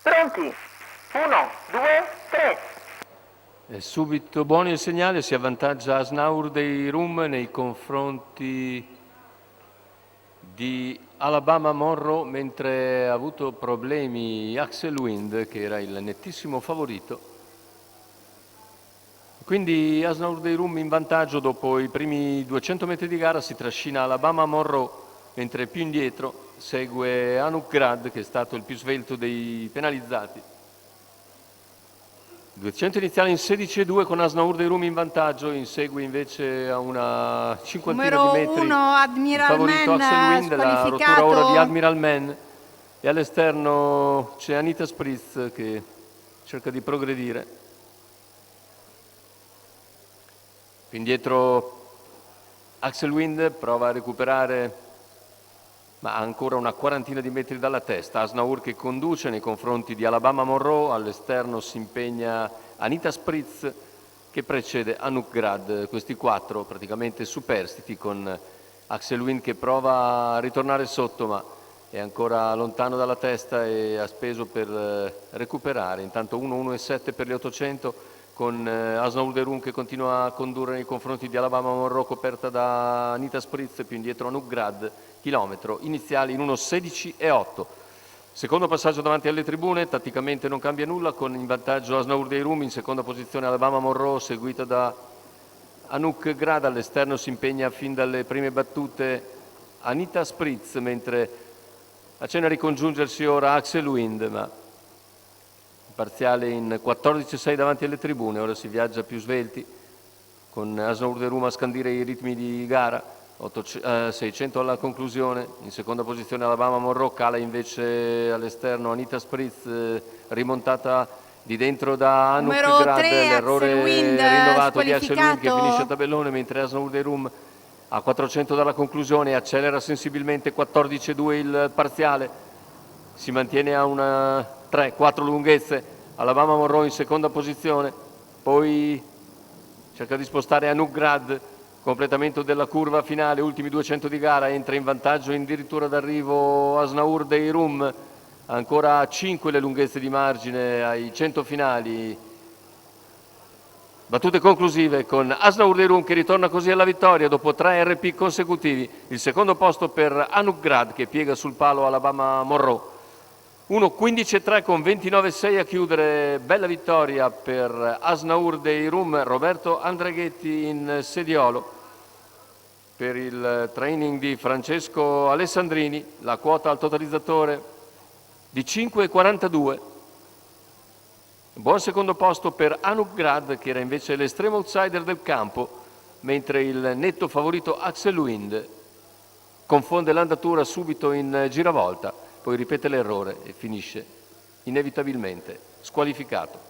Pronti? 1, 2, 3. È subito buono il segnale, si avvantaggia Asnaur dei Rum nei confronti di Alabama Monroe, mentre ha avuto problemi Axel Wind, che era il nettissimo favorito. Quindi Asnaur dei Rum in vantaggio dopo i primi 200 metri di gara, si trascina Alabama Monroe, mentre più indietro segue Anuk Grad, che è stato il più svelto dei penalizzati. 200 iniziale in 16,2 con Asnaur dei Rum in vantaggio, insegue invece a una cinquantina Numero di metri 1 il Admiral favorito Man Axel Wind, la rottura ora di Admiral Man, e all'esterno c'è Anita Spritz che cerca di progredire. Più indietro Axel Wind prova a recuperare, ma ha ancora una quarantina di metri dalla testa. Asnaur che conduce nei confronti di Alabama Monroe, all'esterno si impegna Anita Spritz che precede Anuk Grad. Questi quattro praticamente superstiti, con Axel Wind che prova a ritornare sotto ma è ancora lontano dalla testa e ha speso per recuperare. Intanto 1,1,7 per le 800 con Asnaur dei Rum che continua a condurre nei confronti di Alabama Monroe, coperta da Anita Spritz. Più indietro Anuk Grad, chilometro iniziali in 1,16,8. Secondo passaggio davanti alle tribune, tatticamente non cambia nulla, con in vantaggio Asnaur dei Rum, in seconda posizione Alabama Monroe, seguita da Anuk Grad. All'esterno si impegna fin dalle prime battute Anita Spritz, mentre accenna a ricongiungersi ora Axel Wind, ma parziale in 14,6 davanti alle tribune. Ora si viaggia più svelti, con Asnaur dei Rum a scandire i ritmi di gara. 600 alla conclusione. In seconda posizione Alabama Monroe, cala invece all'esterno Anita Spritz, rimontata di dentro da Anuk Numero Grad, 3 l'errore Axel Wind, rinnovato di Axel Wind che squalificato. finisce a tabellone, mentre Asnaur dei Rum a 400 dalla conclusione accelera sensibilmente. 14,2 il parziale, si mantiene a una 3-4 lunghezze. Alabama Monroe in seconda posizione, poi cerca di spostare Anuk Grad. Completamento della curva finale, ultimi 200 di gara, entra in vantaggio addirittura d'arrivo Asnaur dei Rum, ancora 5 le lunghezze di margine ai 100 finali. Battute conclusive con Asnaur dei Rum che ritorna così alla vittoria dopo 3 RP consecutivi. Il secondo posto per Anuk Grad che piega sul palo Alabama Monroe. 1,15,3 con 29,6 a chiudere. Bella vittoria per Asnaur dei Rum. Roberto Andreghetti in sediolo per il training di Francesco Alessandrini. La quota al totalizzatore di 5,42. Buon secondo posto per Anuk Grad, che era invece l'estremo outsider del campo, mentre il netto favorito Axel Wind confonde l'andatura subito in giravolta, poi ripete l'errore e finisce inevitabilmente squalificato.